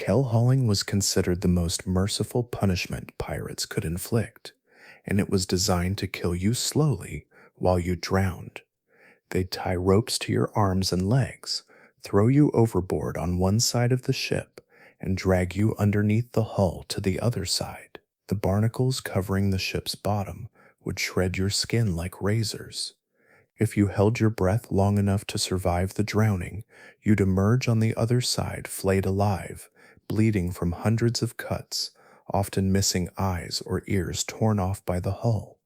Keelhauling was considered the most merciful punishment pirates could inflict, and it was designed to kill you slowly while you drowned. They'd tie ropes to your arms and legs, throw you overboard on one side of the ship, and drag you underneath the hull to the other side. The barnacles covering the ship's bottom would shred your skin like razors. If you held your breath long enough to survive the drowning, you'd emerge on the other side flayed alive, bleeding from hundreds of cuts, often missing eyes or ears torn off by the hull.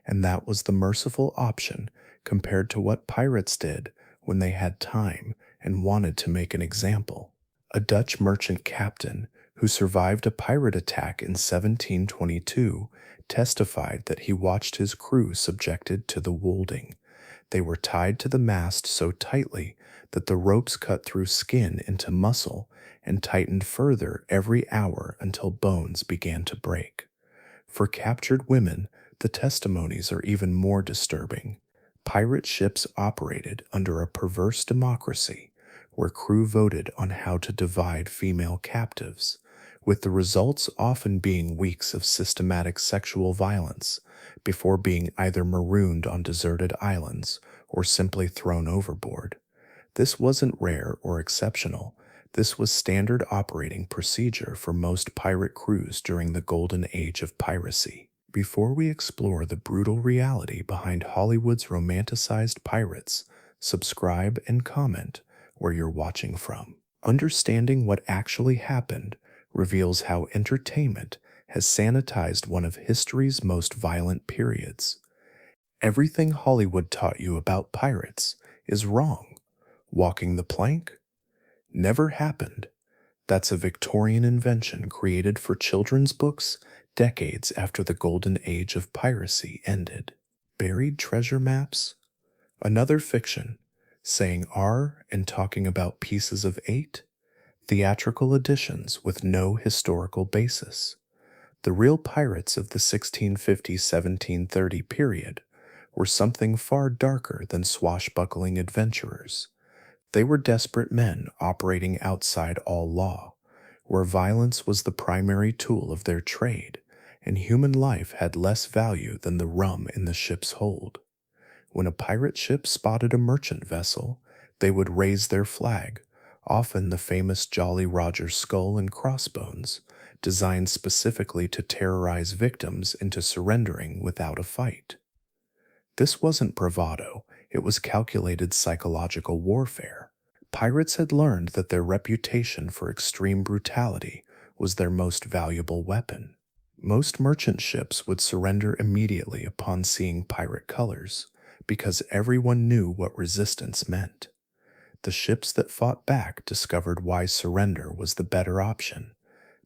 And that was the merciful option compared to what pirates did when they had time and wanted to make an example. A Dutch merchant captain who survived a pirate attack in 1722 testified that he watched his crew subjected to the wounding. They were tied to the mast so tightly that the ropes cut through skin into muscle and tightened further every hour until bones began to break. For captured women, the testimonies are even more disturbing. Pirate ships operated under a perverse democracy where crew voted on how to divide female captives, with the results often being weeks of systematic sexual violence before being either marooned on deserted islands or simply thrown overboard. This wasn't rare or exceptional. This was standard operating procedure for most pirate crews during the Golden Age of Piracy. Before we explore the brutal reality behind Hollywood's romanticized pirates, subscribe and comment where you're watching from. Understanding what actually happened reveals how entertainment has sanitized one of history's most violent periods. Everything Hollywood taught you about pirates is wrong. Walking the plank? Never happened. That's a Victorian invention created for children's books decades after the Golden Age of Piracy ended. Buried treasure maps? Another fiction, saying R and talking about pieces of 8? Theatrical editions with no historical basis. The real pirates of the 1650-1730 period were something far darker than swashbuckling adventurers. They were desperate men operating outside all law, where violence was the primary tool of their trade, and human life had less value than the rum in the ship's hold. When a pirate ship spotted a merchant vessel, they would raise their flag, often the famous Jolly Roger's skull and crossbones, designed specifically to terrorize victims into surrendering without a fight. This wasn't bravado, it was calculated psychological warfare. Pirates had learned that their reputation for extreme brutality was their most valuable weapon. Most merchant ships would surrender immediately upon seeing pirate colors, because everyone knew what resistance meant. The ships that fought back discovered why surrender was the better option.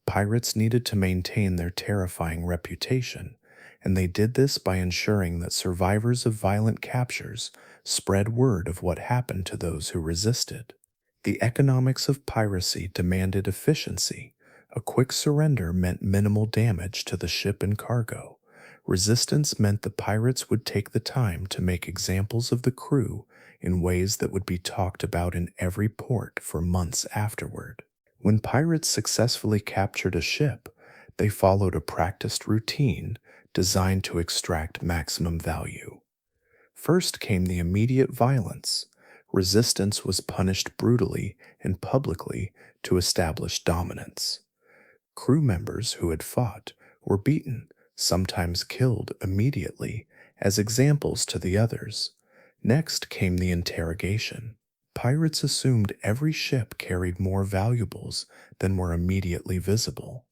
Pirates needed to maintain their terrifying reputation, and they did this by ensuring that survivors of violent captures spread word of what happened to those who resisted. The economics of piracy demanded efficiency. A quick surrender meant minimal damage to the ship and cargo. Resistance meant the pirates would take the time to make examples of the crew in ways that would be talked about in every port for months afterward. When pirates successfully captured a ship, they followed a practiced routine designed to extract maximum value. First came the immediate violence. Resistance was punished brutally and publicly to establish dominance. Crew members who had fought were beaten, sometimes killed immediately, as examples to the others. Next came the interrogation. Pirates assumed every ship carried more valuables than were immediately visible.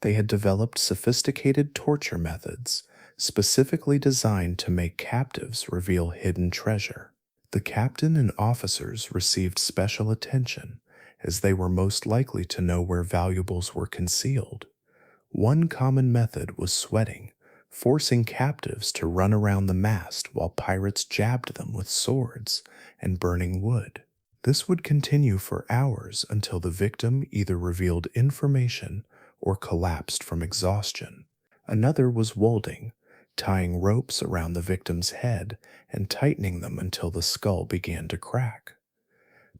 They had developed sophisticated torture methods, specifically designed to make captives reveal hidden treasure. The captain and officers received special attention, as they were most likely to know where valuables were concealed. One common method was sweating, forcing captives to run around the mast while pirates jabbed them with swords and burning wood. This would continue for hours until the victim either revealed information or collapsed from exhaustion. Another was wolding, tying ropes around the victim's head and tightening them until the skull began to crack.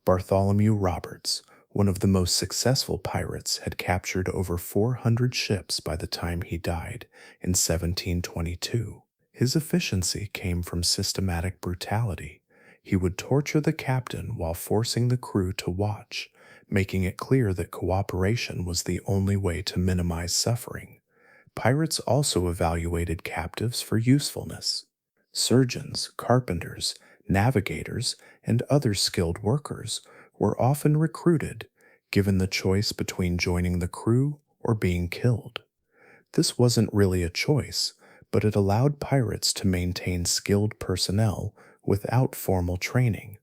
Bartholomew Roberts, One of the most successful pirates had captured over 400 ships by the time he died in 1722. His efficiency came from systematic brutality. He would torture the captain while forcing the crew to watch, making it clear that cooperation was the only way to minimize suffering. Pirates also evaluated captives for usefulness. Surgeons, carpenters, navigators, and other skilled workers were often recruited, given the choice between joining the crew or being killed. This wasn't really a choice, but it allowed pirates to maintain skilled personnel without formal training.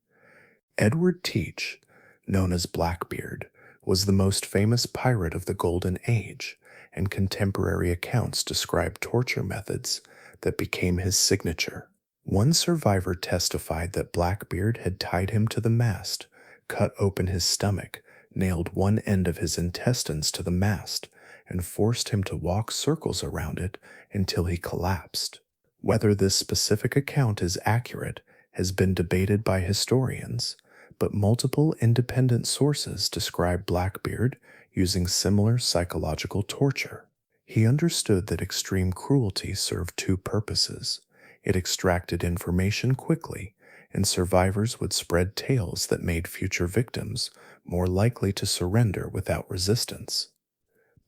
Edward Teach, known as Blackbeard, was the most famous pirate of the Golden Age, and contemporary accounts describe torture methods that became his signature. One survivor testified that Blackbeard had tied him to the mast, cut open his stomach, nailed one end of his intestines to the mast, and forced him to walk circles around it until he collapsed. Whether this specific account is accurate has been debated by historians, but multiple independent sources describe Blackbeard using similar psychological torture. He understood that extreme cruelty served two purposes. It extracted information quickly, and survivors would spread tales that made future victims more likely to surrender without resistance.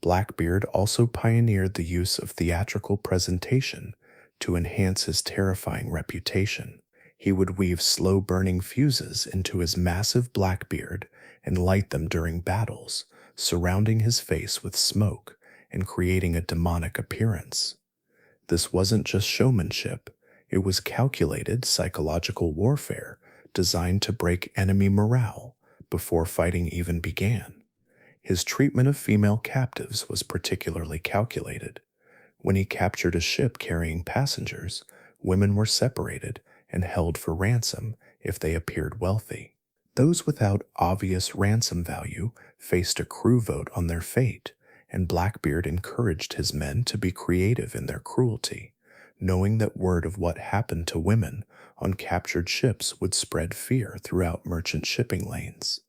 Blackbeard also pioneered the use of theatrical presentation to enhance his terrifying reputation. He would weave slow-burning fuses into his massive black beard and light them during battles, surrounding his face with smoke and creating a demonic appearance. This wasn't just showmanship, it was calculated psychological warfare designed to break enemy morale before fighting even began. His treatment of female captives was particularly calculated. When he captured a ship carrying passengers, women were separated and held for ransom if they appeared wealthy. Those without obvious ransom value faced a crew vote on their fate, and Blackbeard encouraged his men to be creative in their cruelty, knowing that word of what happened to women on captured ships would spread fear throughout merchant shipping lanes.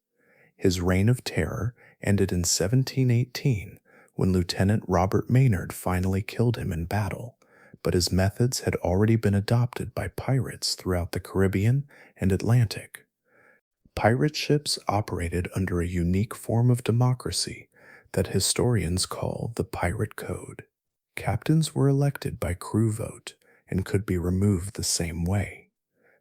His reign of terror ended in 1718 when Lieutenant Robert Maynard finally killed him in battle, but his methods had already been adopted by pirates throughout the Caribbean and Atlantic. Pirate ships operated under a unique form of democracy that historians call the Pirate Code. Captains were elected by crew vote and could be removed the same way.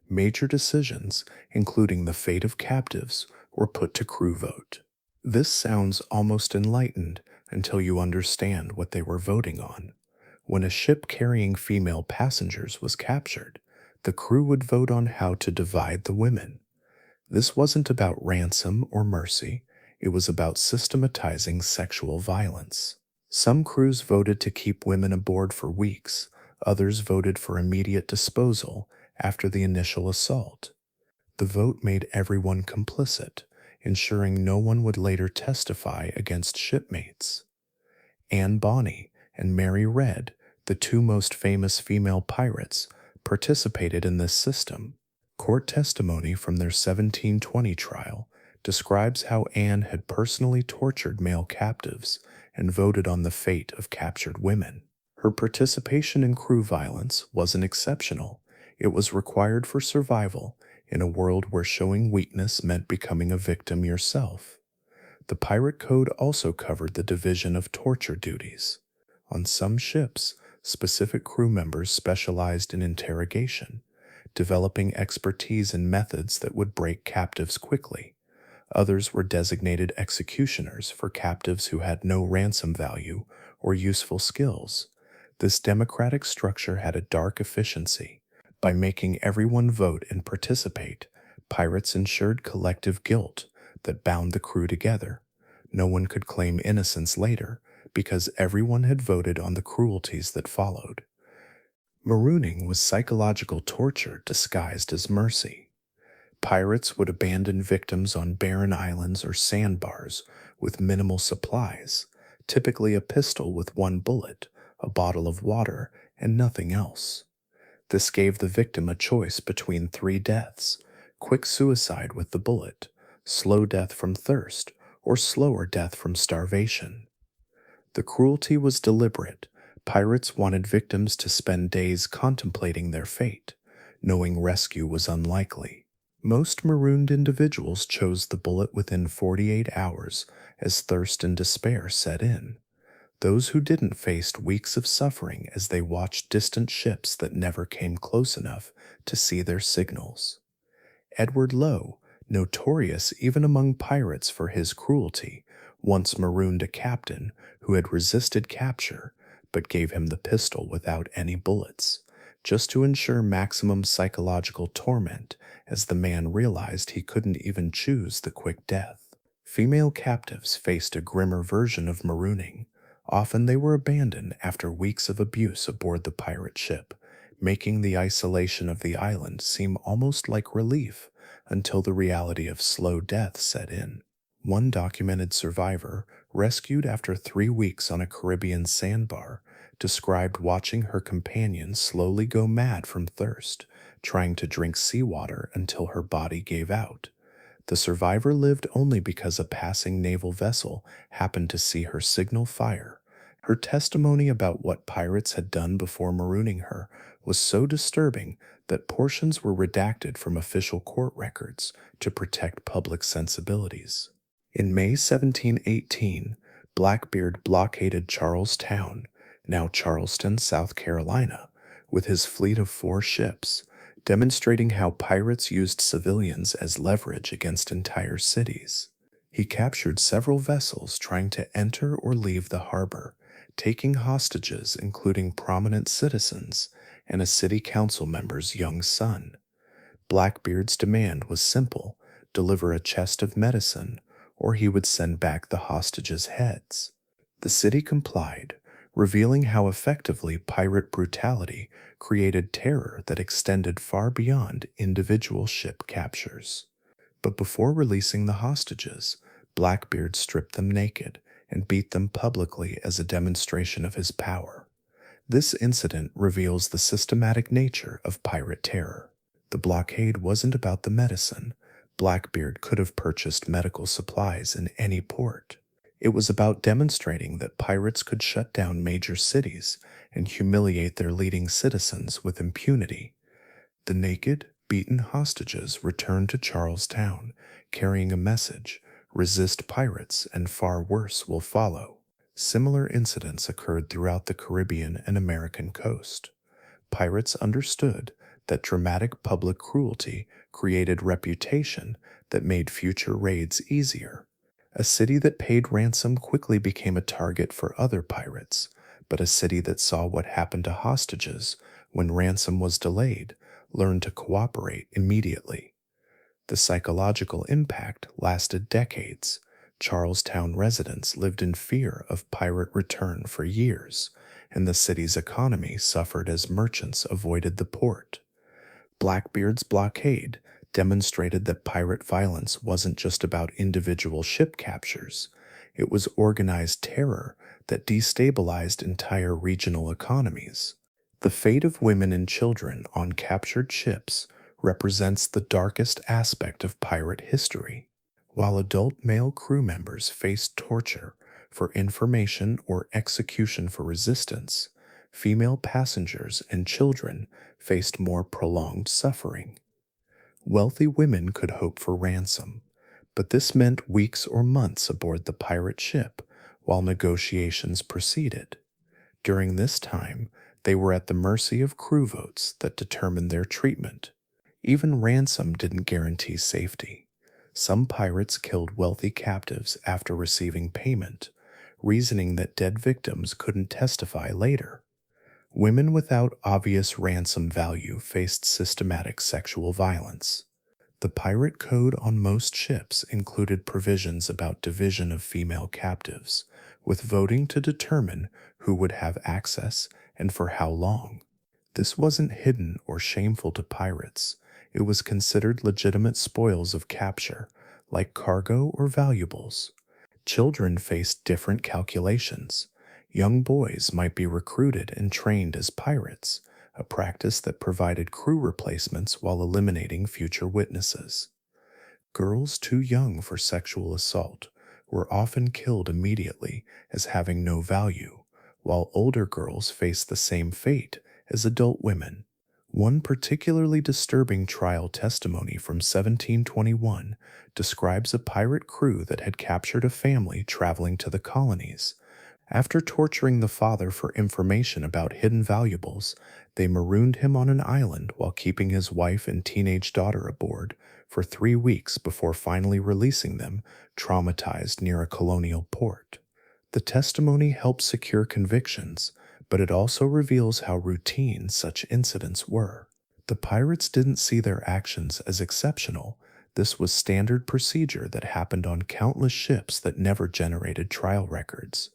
Major decisions, including the fate of captives, were put to crew vote. This sounds almost enlightened until you understand what they were voting on. When a ship carrying female passengers was captured, the crew would vote on how to divide the women. This wasn't about ransom or mercy, it was about systematizing sexual violence. Some crews voted to keep women aboard for weeks, others voted for immediate disposal after the initial assault. The vote made everyone complicit, ensuring no one would later testify against shipmates. Anne Bonny and Mary Red, the two most famous female pirates, participated in this system. Court testimony from their 1720 trial describes how Anne had personally tortured male captives and voted on the fate of captured women. Her participation in crew violence wasn't exceptional. It was required for survival in a world where showing weakness meant becoming a victim yourself. The Pirate Code also covered the division of torture duties. On some ships, specific crew members specialized in interrogation, developing expertise in methods that would break captives quickly. Others were designated executioners for captives who had no ransom value or useful skills. This democratic structure had a dark efficiency. By making everyone vote and participate, pirates ensured collective guilt that bound the crew together. No one could claim innocence later because everyone had voted on the cruelties that followed. Marooning was psychological torture disguised as mercy. Pirates would abandon victims on barren islands or sandbars with minimal supplies, typically a pistol with one bullet, a bottle of water, and nothing else. This gave the victim a choice between three deaths: quick suicide with the bullet, slow death from thirst, or slower death from starvation. The cruelty was deliberate. Pirates wanted victims to spend days contemplating their fate, knowing rescue was unlikely. Most marooned individuals chose the bullet within 48 hours as thirst and despair set in. Those who didn't faced weeks of suffering as they watched distant ships that never came close enough to see their signals. Edward Lowe, notorious even among pirates for his cruelty, once marooned a captain who had resisted capture but gave him the pistol without any bullets, just to ensure maximum psychological torment as the man realized he couldn't even choose the quick death. Female captives faced a grimmer version of marooning. Often they were abandoned after weeks of abuse aboard the pirate ship, making the isolation of the island seem almost like relief until the reality of slow death set in. One documented survivor, rescued after 3 weeks on a Caribbean sandbar, described watching her companion slowly go mad from thirst, trying to drink seawater until her body gave out. The survivor lived only because a passing naval vessel happened to see her signal fire. Her testimony about what pirates had done before marooning her was so disturbing that portions were redacted from official court records to protect public sensibilities. In May 1718, Blackbeard blockaded Charlestown, now Charleston, South Carolina, with his fleet of 4 ships, demonstrating how pirates used civilians as leverage against entire cities. He captured several vessels trying to enter or leave the harbor, taking hostages including prominent citizens and a city council member's young son. Blackbeard's demand was simple: deliver a chest of medicine, or he would send back the hostages' heads. The city complied, revealing how effectively pirate brutality created terror that extended far beyond individual ship captures. But before releasing the hostages, Blackbeard stripped them naked and beat them publicly as a demonstration of his power. This incident reveals the systematic nature of pirate terror. The blockade wasn't about the medicine. Blackbeard could have purchased medical supplies in any port. It was about demonstrating that pirates could shut down major cities and humiliate their leading citizens with impunity. The naked, beaten hostages returned to Charlestown, carrying a message: resist pirates and far worse will follow. Similar incidents occurred throughout the Caribbean and American coast. Pirates understood that dramatic public cruelty created reputation that made future raids easier. A city that paid ransom quickly became a target for other pirates, but a city that saw what happened to hostages when ransom was delayed learned to cooperate immediately. The psychological impact lasted decades. Charlestown residents lived in fear of pirate return for years, and the city's economy suffered as merchants avoided the port. Blackbeard's blockade demonstrated that pirate violence wasn't just about individual ship captures. It was organized terror that destabilized entire regional economies. The fate of women and children on captured ships represents the darkest aspect of pirate history. While adult male crew members faced torture for information or execution for resistance, female passengers and children faced more prolonged suffering. Wealthy women could hope for ransom, but this meant weeks or months aboard the pirate ship while negotiations proceeded. During this time, they were at the mercy of crew votes that determined their treatment. Even ransom didn't guarantee safety. Some pirates killed wealthy captives after receiving payment, reasoning that dead victims couldn't testify later. Women without obvious ransom value faced systematic sexual violence. The pirate code on most ships included provisions about division of female captives, with voting to determine who would have access and for how long. This wasn't hidden or shameful to pirates. It was considered legitimate spoils of capture, like cargo or valuables. Children faced different calculations. Young boys might be recruited and trained as pirates, a practice that provided crew replacements while eliminating future witnesses. Girls too young for sexual assault were often killed immediately as having no value, while older girls faced the same fate as adult women. One particularly disturbing trial testimony from 1721 describes a pirate crew that had captured a family traveling to the colonies. After torturing the father for information about hidden valuables, they marooned him on an island while keeping his wife and teenage daughter aboard for 3 weeks before finally releasing them, traumatized near a colonial port. The testimony helps secure convictions, but it also reveals how routine such incidents were. The pirates didn't see their actions as exceptional. This was standard procedure that happened on countless ships that never generated trial records.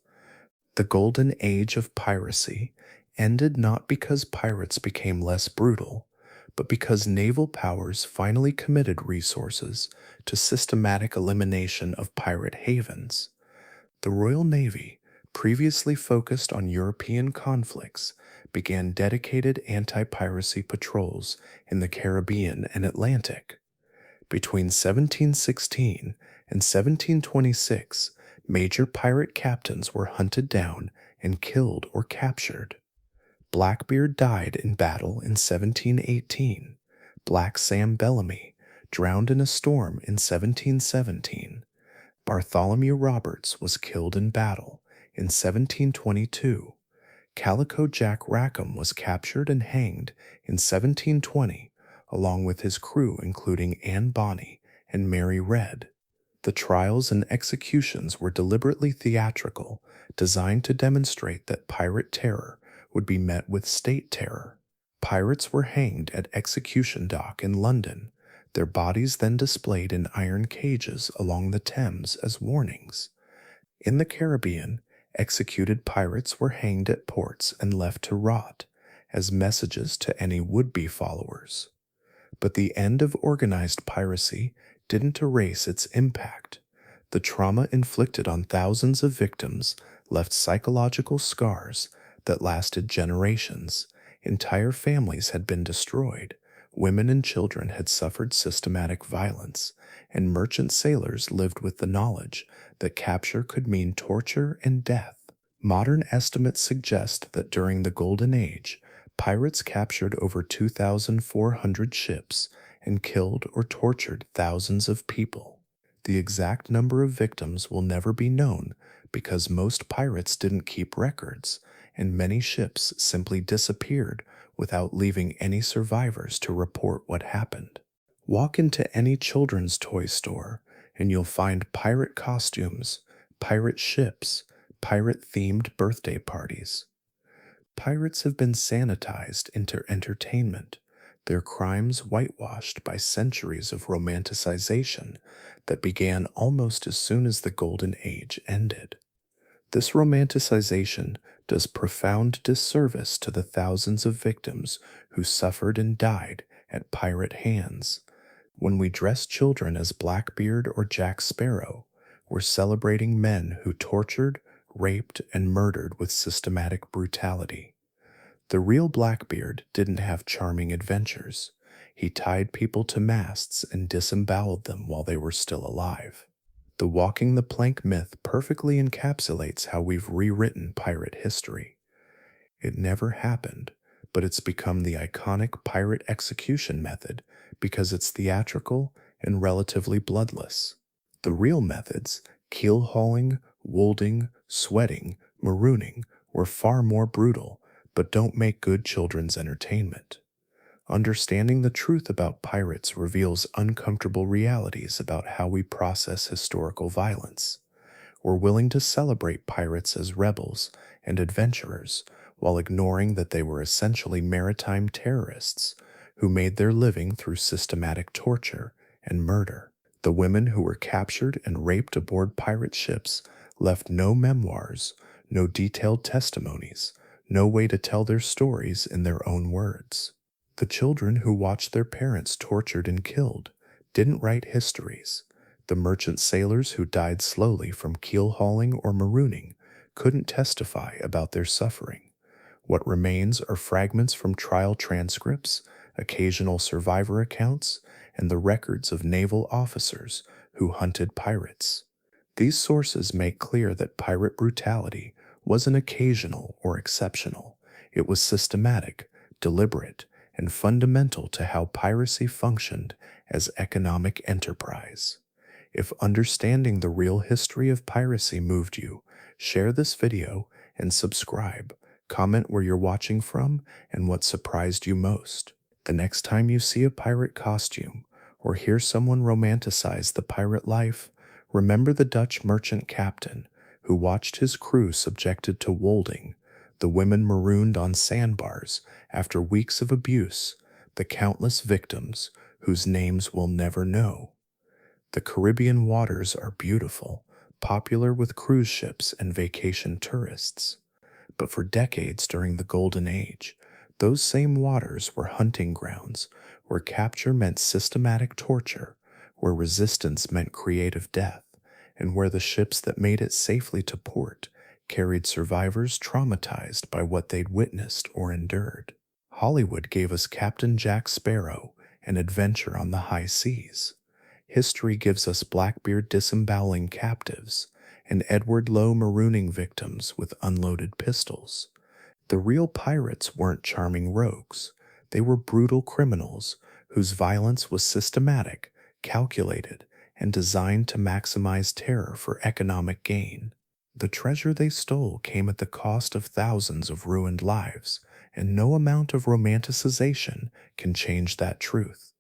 The Golden Age of Piracy ended not because pirates became less brutal, but because naval powers finally committed resources to systematic elimination of pirate havens. The Royal Navy, previously focused on European conflicts, began dedicated anti-piracy patrols in the Caribbean and Atlantic. Between 1716 and 1726, major pirate captains were hunted down and killed or captured. Blackbeard died in battle in 1718. Black Sam Bellamy drowned in a storm in 1717. Bartholomew Roberts was killed in battle in 1722. Calico Jack Rackham was captured and hanged in 1720, along with his crew including Anne Bonny and Mary Red. The trials and executions were deliberately theatrical, designed to demonstrate that pirate terror would be met with state terror. Pirates were hanged at Execution Dock in London, their bodies then displayed in iron cages along the Thames as warnings. In the Caribbean, executed pirates were hanged at ports and left to rot, as messages to any would-be followers. But the end of organized piracy didn't erase its impact. The trauma inflicted on thousands of victims left psychological scars that lasted generations. Entire families had been destroyed, women and children had suffered systematic violence, and merchant sailors lived with the knowledge that capture could mean torture and death. Modern estimates suggest that during the Golden Age, pirates captured over 2,400 ships and killed or tortured thousands of people. The exact number of victims will never be known because most pirates didn't keep records, and many ships simply disappeared without leaving any survivors to report what happened. Walk into any children's toy store, and you'll find pirate costumes, pirate ships, pirate-themed birthday parties. Pirates have been sanitized into entertainment, their crimes whitewashed by centuries of romanticization that began almost as soon as the Golden Age ended. This romanticization does profound disservice to the thousands of victims who suffered and died at pirate hands. When we dress children as Blackbeard or Jack Sparrow, we're celebrating men who tortured, raped, and murdered with systematic brutality. The real Blackbeard didn't have charming adventures. He tied people to masts and disemboweled them while they were still alive. The walking the plank myth perfectly encapsulates how we've rewritten pirate history. It never happened, but it's become the iconic pirate execution method because it's theatrical and relatively bloodless. The real methods, keelhauling, wolding, sweating, marooning, were far more brutal, but don't make good children's entertainment. Understanding the truth about pirates reveals uncomfortable realities about how we process historical violence. We're willing to celebrate pirates as rebels and adventurers while ignoring that they were essentially maritime terrorists who made their living through systematic torture and murder. The women who were captured and raped aboard pirate ships left no memoirs, no detailed testimonies, no way to tell their stories in their own words. The children who watched their parents tortured and killed didn't write histories. The merchant sailors who died slowly from keelhauling or marooning couldn't testify about their suffering. What remains are fragments from trial transcripts, occasional survivor accounts, and the records of naval officers who hunted pirates. These sources make clear that pirate brutality wasn't occasional or exceptional. It was systematic, deliberate, and fundamental to how piracy functioned as economic enterprise. If understanding the real history of piracy moved you, share this video and subscribe. Comment where you're watching from and what surprised you most. The next time you see a pirate costume or hear someone romanticize the pirate life, remember the Dutch merchant captain who watched his crew subjected to wolding, the women marooned on sandbars after weeks of abuse, the countless victims whose names we'll never know. The Caribbean waters are beautiful, popular with cruise ships and vacation tourists. But for decades during the Golden Age, those same waters were hunting grounds where capture meant systematic torture, where resistance meant creative death, and where the ships that made it safely to port carried survivors traumatized by what they'd witnessed or endured. Hollywood gave us Captain Jack Sparrow and adventure on the high seas. History gives us Blackbeard disemboweling captives and Edward Lowe marooning victims with unloaded pistols. The real pirates weren't charming rogues. They were brutal criminals whose violence was systematic, calculated, and designed to maximize terror for economic gain. The treasure they stole came at the cost of thousands of ruined lives, and no amount of romanticization can change that truth.